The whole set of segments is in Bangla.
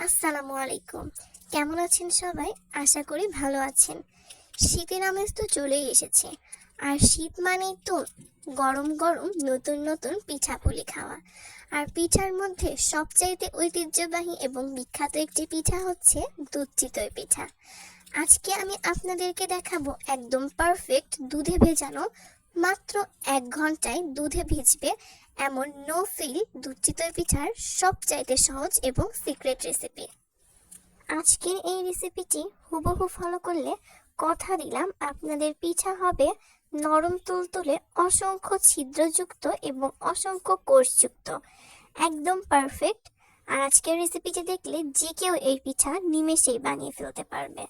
আসসালামু আলাইকুম। কেমন আছেন সবাই? আশা করি ভালো আছেন। শীতের আমেজ তো চলেই এসেছে, আর শীত মানেই তো গরম গরম নতুন নতুন পিঠাপুলি খাওয়া। আর পিঠার মধ্যে সবচাইতে ঐতিহ্যবাহী এবং বিখ্যাত একটি পিঠা হচ্ছে দুধ চিতই পিঠা। আজকে আমি আপনাদেরকে দেখাবো একদম পারফেক্ট দুধে ভেজানো, মাত্র 1 ঘন্টায় দুধে ভিজবে এমন নো ফিল দুধ চিতই পিঠার সবচাইতে সহজ এবং সিক্রেট রেসিপি। আজকের এই রেসিপিটি হুবহু ফলো করলে কথা দিলাম আপনাদের পিঠা হবে নরম তুলতুলে, অসংখ্য ছিদ্রযুক্ত এবং অসংখ্য কোষযুক্ত, একদম পারফেক্ট। আর আজকের রেসিপিটি দেখলে যে কেউ এই পিঠা নিমেষেই বানিয়ে ফেলতে পারবে।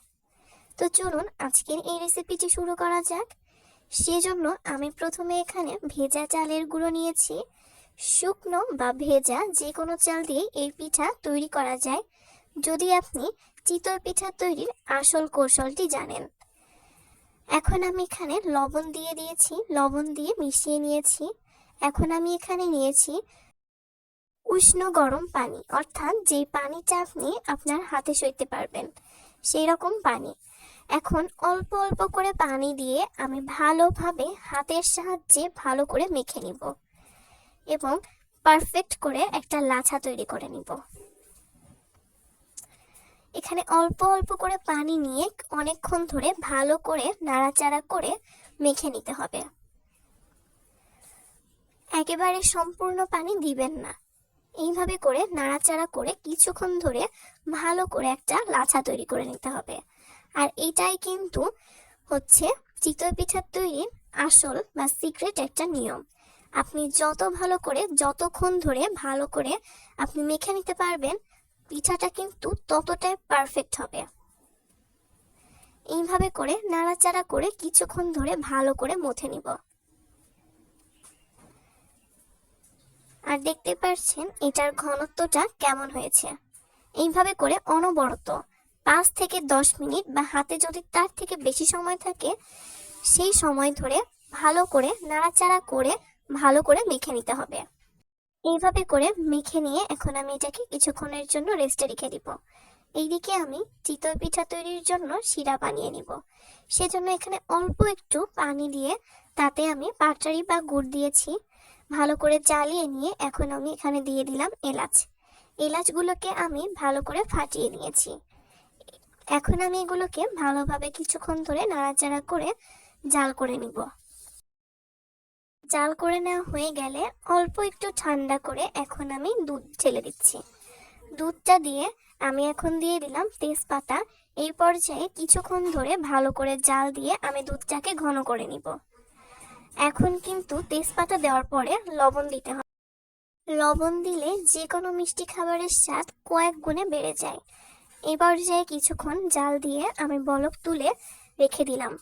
তো চলুন আজকের এই রেসিপিটি শুরু করা যাক। সেজন্য আমি প্রথমে এখানে ভেজা চালের গুঁড়ো নিয়েছি। শুকনো বা ভেজা যে কোনো চাল দিয়ে এই পিঠা তৈরি করা যায়, যদি আপনি চিতই পিঠা তৈরির আসল কৌশলটি জানেন। এখন আমি এখানে লবণ দিয়ে দিয়েছি, লবণ দিয়ে মিশিয়ে নিয়েছি। এখন আমি এখানে নিয়েছি উষ্ণ গরম পানি, অর্থাৎ যে পানিটা আপনি আপনার হাতে সইতে পারবেন সেই রকম পানি। এখন অল্প অল্প করে পানি দিয়ে আমি ভালোভাবে হাতের সাহায্যে ভালো করে মেখে নিব এবং পারফেক্ট করে একটা লাছা তৈরি করে নিব। এখানে অল্প অল্প করে পানি নিয়ে অনেকক্ষণ ধরে ভালো করে নাড়াচাড়া করে মেখে নিতে হবে। একেবারে সম্পূর্ণ পানি দিবেন না, এইভাবে করে নাড়াচাড়া করে কিছুক্ষণ ধরে ভালো করে একটা লাছা তৈরি করে নিতে হবে। আর এটাই কিন্তু হচ্ছে চিতই পিঠা তৈরির আসল বা সিক্রেট একটা নিয়ম। আপনি যত ভালো করে যতক্ষণ ধরে ভালো করে আপনি মেখে নিতে পারবেন, পিঠাটা কিন্তু ততটাই পারফেক্ট হবে। এইভাবে করে নাড়াচাড়া করে কিছুক্ষণ ধরে ভালো করে মথে নিব। আর দেখতে পাচ্ছেন এটার ঘনত্বটা কেমন হয়েছে। এইভাবে করে অনবরত 5 থেকে 10 মিনিট বা হাতে যদি তার থেকে বেশি সময় থাকে সেই সময় ধরে ভালো করে নাড়াচাড়া করে ভালো করে মেখে নিতে হবে। এইভাবে করে মেখে নিয়ে এখন আমি এটাকে কিছুক্ষণের জন্য রেস্টে রেখে দিব। এইদিকে আমি চিতই পিঠা তৈরির জন্য শিরা বানিয়ে নিব। সেজন্য এখানে অল্প একটু পানি দিয়ে তাতে আমি পাটারি বা গুড় দিয়েছি। ভালো করে জ্বালিয়ে নিয়ে এখন আমি এখানে দিয়ে দিলাম এলাচ। এলাচগুলোকে আমি ভালো করে ফাটিয়ে নিয়েছি। এখন আমি এগুলোকে ভালোভাবে কিছুক্ষণ ধরে নাড়াচাড়া করে জাল করে নিব। জাল করে নেওয়া হয়ে গেলে অল্প একটু ঠান্ডা করে এখন আমি দুধ ঢেলে দিচ্ছি। দুধটা দিয়ে আমি এখন দিয়ে দিলাম তেজপাতা। এই পর্যায়ে কিছুক্ষণ ধরে ভালো করে জাল দিয়ে আমি দুধটাকে ঘন করে নিব। এখন কিন্তু তেজপাতা দেওয়ার পরে লবণ দিতে হবে। লবণ দিলে যে কোনো মিষ্টি খাবারের স্বাদ কয়েক গুণে বেড়ে যায়। এই পর্যায়ে কিছুক্ষণ জাল দিয়ে আমি বলক তুলে রেখে দিলাম।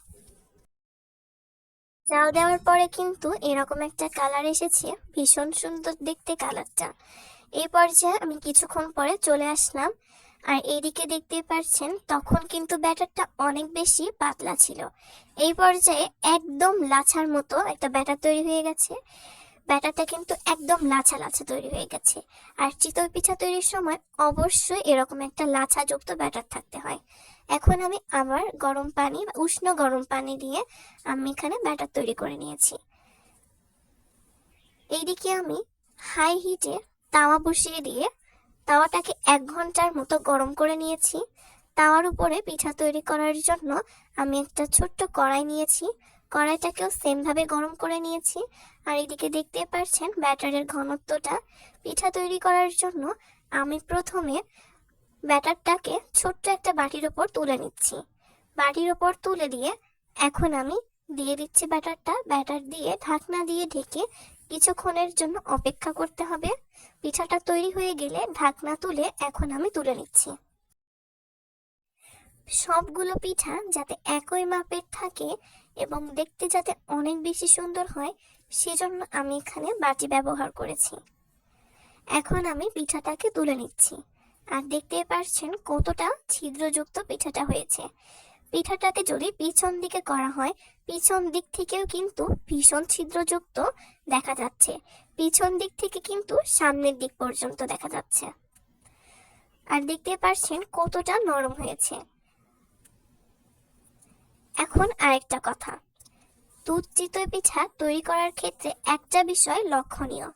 জাল দেওয়ার পরে কিন্তু এরকম একটা কালার এসেছে, ভীষণ সুন্দর দেখতে কালারটা। এই পর্যায়ে আমি কিছুক্ষণ পরে চলে আসলাম। আর এইদিকে দেখতে পাচ্ছেন তখন কিন্তু ব্যাটারটা অনেক বেশি পাতলা ছিল। এই পর্যায়ে একদম লাছার মতো একটা ব্যাটার তৈরি হয়ে গেছে। ব্যাটারটা কিন্তু একদম লাছা লাছা তৈরি হয়ে গেছে। আর চিতই পিঠা তৈরির সময় অবশ্যই এরকম একটা লাছা যুক্ত ব্যাটার থাকতে হয়। এখন আমি আবার গরম পানি বা উষ্ণ গরম পানি দিয়ে আমি এখানে ব্যাটার তৈরি করে নিয়েছি। এইদিকে আমি হাই হিটে তাওয়া বসিয়ে দিয়ে তাওয়াটাকে 1 ঘন্টার মতো গরম করে নিয়েছি। তাওয়ার উপরে পিঠা তৈরি করার জন্য আমি একটা ছোট্ট কড়াই নিয়েছি। কড়াইটাকেও সেমভাবে গরম করে নিয়েছি। আর এদিকে দেখতে পাচ্ছেন ব্যাটারের ঘনত্বটা। পিঠা তৈরি করার জন্য আমি প্রথমে ব্যাটারটাকে ছোট্ট একটা বাটির ওপর তুলে নিচ্ছি। বাটির ওপর তুলে দিয়ে এখন আমি দিয়ে দিচ্ছি ব্যাটারটা। ব্যাটার দিয়ে ঢাকনা দিয়ে ঢেকে কিছুক্ষণের জন্য অপেক্ষা করতে হবে। পিঠাটা তৈরি হয়ে গেলে ঢাকনা তুলে এখন আমি তুলে নিচ্ছি। সবগুলো পিঠা যাতে একই মাপের থাকে এবং দেখতে যাতে অনেক বেশি সুন্দর হয়, সেজন্য আমি এখানে বাটি ব্যবহার করেছি। এখন আমি পিঠাটাকে তুলে নিচ্ছি। আর দেখতেই পাচ্ছেন কতটা ছিদ্রযুক্ত পিঠাটা হয়েছে। পিঠাটাকে যদি পিছন দিকে করা হয়, পিছন দিক থেকেও কিন্তু ভীষণ ছিদ্রযুক্ত দেখা যাচ্ছে। পিছন দিক থেকে কিন্তু সামনের দিক পর্যন্ত দেখা যাচ্ছে। আর দেখতে পাচ্ছেন কতটা নরম হয়েছে। এখন আরেকটা কথা, দুধ চিতই পিঠা তৈরি করার ক্ষেত্রে একটা বিষয় লক্ষণীয়।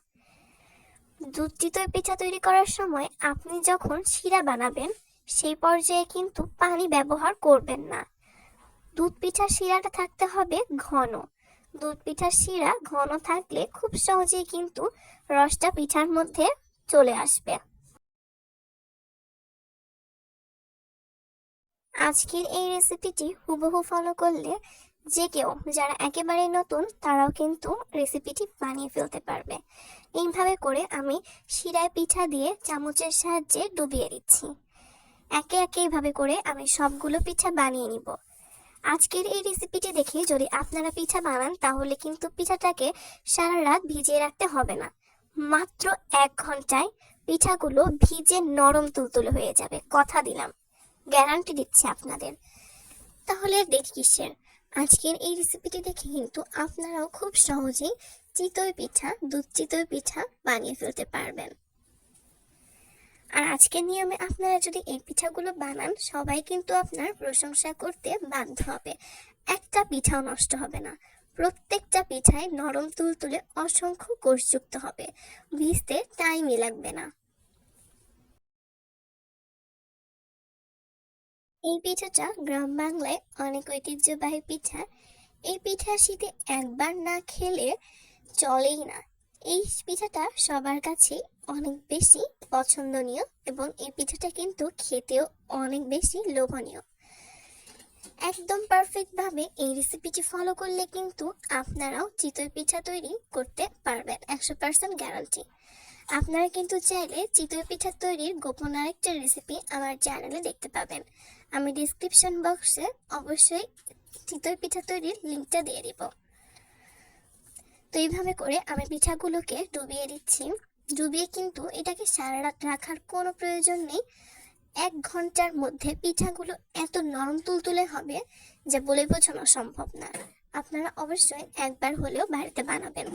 দুধ চিতই পিঠা তৈরি করার সময় আপনি যখন শিরা বানাবেন সেই পর্যায়ে কিন্তু পানি ব্যবহার করবেন না। দুধ পিঠার শিরাটা থাকতে হবে ঘন। দুধ পিঠার শিরা ঘন থাকলে খুব সহজেই কিন্তু রসটা পিঠার মধ্যে চলে আসবে। আজকের এই রেসিপিটি হুবহু ফলো করলে যে কেউ যারা একেবারেই নতুন তারাও কিন্তু রেসিপিটি বানিয়ে ফেলতে পারবে। এইভাবে করে আমি শিরায় পিঠা দিয়ে চামচের সাহায্যে ডুবিয়ে দিচ্ছি। একে একে এইভাবে করে আমি সবগুলো পিঠা বানিয়ে নিব। আজকের এই রেসিপিটি দেখে যদি আপনারা পিঠা বানান তাহলে কিন্তু পিঠাটাকে সারা রাত ভিজিয়ে রাখতে হবে না। মাত্র 1 ঘন্টায় পিঠাগুলো ভিজে নরম তুলতুলে হয়ে যাবে, কথা দিলাম, গ্যারান্টি দিচ্ছি আপনাদের। তাহলে দেখি কিসের, আজকের এই রেসিপিটি দেখে কিন্তু আপনারাও খুব সহজেই চিতই পিঠা, দুধ চিতই পিঠা বানিয়ে ফেলতে পারবেন। আর আজকের নিয়মে আপনারা যদি এই পিঠাগুলো বানান সবাই কিন্তু আপনার প্রশংসা করতে বাধ্য হবে। একটা পিঠাও নষ্ট হবে না। প্রত্যেকটা পিঠায় নরম তুলতুলে অসংখ্য কোষযুক্ত হবে, ভিজতে টাইমই লাগবে না। এই পিঠাটা গ্রাম বাংলায় অনেক ঐতিহ্যবাহী পিঠা। এই পিঠা শীতে একবার না খেলে চলেই না। এই পিঠাটা সবার কাছে অনেক বেশি পছন্দনীয় এবং এই পিঠাটা কিন্তু খেতেও অনেক বেশি লোভনীয়। একদম পারফেক্টভাবে এই রেসিপিটি ফলো করলে কিন্তু আপনারাও চিতই পিঠা তৈরি করতে পারবেন, 100% গ্যারান্টি। আপনারা কিন্তু চাইলে চিতই পিঠা তৈরির গোপন আরেকটা রেসিপি আমার চ্যানেলে দেখতে পাবেন। আমি ডিসক্রিপশন বক্সে অবশ্যই চিতই পিঠা তৈরির লিঙ্কটা দিয়ে দিব। তো এইভাবে করে আমি পিঠাগুলোকে ডুবিয়ে দিচ্ছি। ডুবিয়ে কিন্তু এটাকে সারা রাত রাখার কোনো প্রয়োজন নেই। 1 ঘন্টার মধ্যে পিঠাগুলো এত নরম তুলতুলে হবে যে বলে বোঝানো সম্ভব না। আপনারা অবশ্যই একবার হলেও বাড়িতে বানাবেন।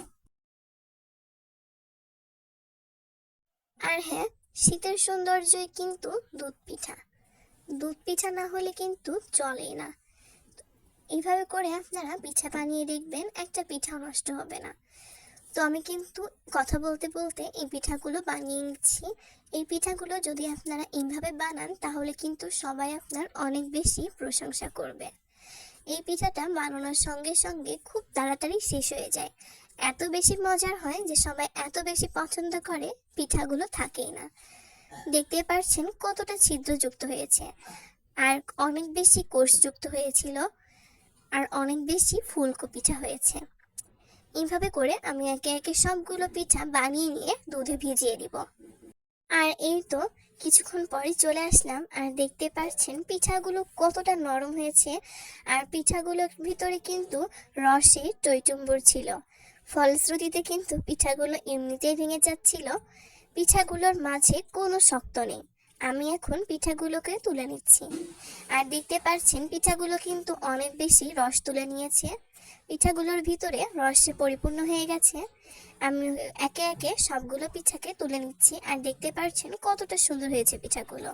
আর হ্যাঁ, শীতের সৌন্দর্যই কিন্তু দুধ পিঠা। দুধ পিঠা না হলে কিন্তু চলেই না। এইভাবে করে আপনারা পিঠা বানিয়ে দেখবেন, একটা পিঠাও নষ্ট হবে না। তো আমি কিন্তু কথা বলতে বলতে এই পিঠাগুলো বানিয়ে নিচ্ছি। এই পিঠাগুলো যদি আপনারা এইভাবে বানান তাহলে কিন্তু সবাই আপনার অনেক বেশি প্রশংসা করবে। এই পিঠাটা বানানোর সঙ্গে সঙ্গে খুব তাড়াতাড়ি শেষ হয়ে যায়। এত বেশি মজার হয় যে সবাই এত বেশি পছন্দ করে, পিঠাগুলো থাকেই না। দেখতে পাচ্ছেন কতটা ছিদ্রযুক্ত হয়েছে আর অনেক বেশি কোষযুক্ত হয়েছিল আর অনেক বেশি ফুলকো পিঠা হয়েছে। এইভাবে করে আমি একে একে সবগুলো পিঠা বানিয়ে নিয়ে দুধে ভিজিয়ে দিব। আর এই তো কিছুক্ষণ পরে চলে আসলাম আর দেখতে পাচ্ছেন পিঠাগুলো কতটা নরম হয়েছে। আর পিঠাগুলোর ভিতরে কিন্তু রসে টইটুম্বুর ছিল, ফলশ্রুতিতে কিন্তু পিঠাগুলো এমনিতেই ভেঙে যাচ্ছিল। পিঠাগুলোর মাঝে কোনো শক্ত নেই। আমি এখন পিঠাগুলোকে তুলে নিচ্ছি আর দেখতে পাচ্ছেন পিঠাগুলো কিন্তু অনেক বেশি রস তুলে নিয়েছে। পিঠাগুলোর ভিতরে রসে পরিপূর্ণ হয়ে গেছে। আমি একে একে সবগুলো পিঠাকে তুলে নিচ্ছি আর দেখতে পাচ্ছেন কতটা সুন্দর হয়েছে পিঠাগুলো।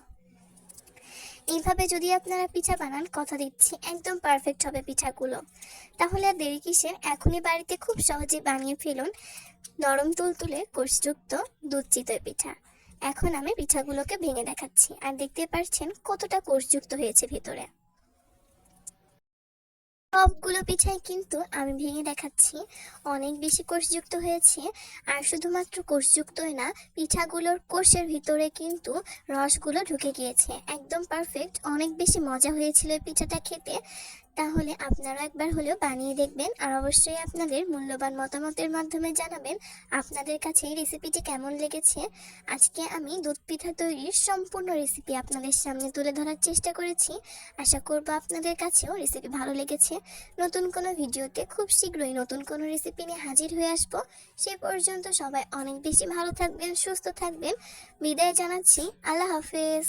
এইভাবে যদি আপনারা পিঠা বানান কথা দিচ্ছি একদম পারফেক্ট হবে পিঠাগুলো। তাহলে আর দেরি কিসের, এখনই বাড়িতে খুব সহজে বানিয়ে ফেলুন নরম তুলতুলে কোষযুক্ত দুধ চিতই পিঠা। এখন আমি পিঠাগুলোকে ভেঙে দেখাচ্ছি আর দেখতে পাচ্ছেন কতটা কোষযুক্ত হয়েছে ভিতরে। সবগুলো পিঠাই কিন্তু আমি ভেঙে দেখাচ্ছি, অনেক বেশি কোষযুক্ত হয়েছে। আর শুধুমাত্র কোষযুক্তই না, পিঠাগুলোর কোষের ভিতরে কিন্তু রসগুলো ঢুকে গিয়েছে, একদম পারফেক্ট। অনেক বেশি মজা হয়েছিল এই পিঠাটা খেতে। তাহলে আপনারা একবার হলেও বানিয়ে দেখবেন আর অবশ্যই আপনাদের মূল্যবান মতামতের মাধ্যমে জানাবেন আপনাদের কাছে এই রেসিপিটি কেমন লেগেছে। আজকে আমি দুধ পিঠা তৈরির সম্পূর্ণ রেসিপি আপনাদের সামনে তুলে ধরার চেষ্টা করেছি। আশা করব আপনাদের কাছেও রেসিপি ভালো লেগেছে। নতুন কোনো ভিডিওতে খুব শীঘ্রই নতুন কোনো রেসিপি নিয়ে হাজির হয়ে আসবো। সে পর্যন্ত সবাই অনেক বেশি ভালো থাকবেন, সুস্থ থাকবেন। বিদায় জানাচ্ছি, আল্লাহ হাফেজ।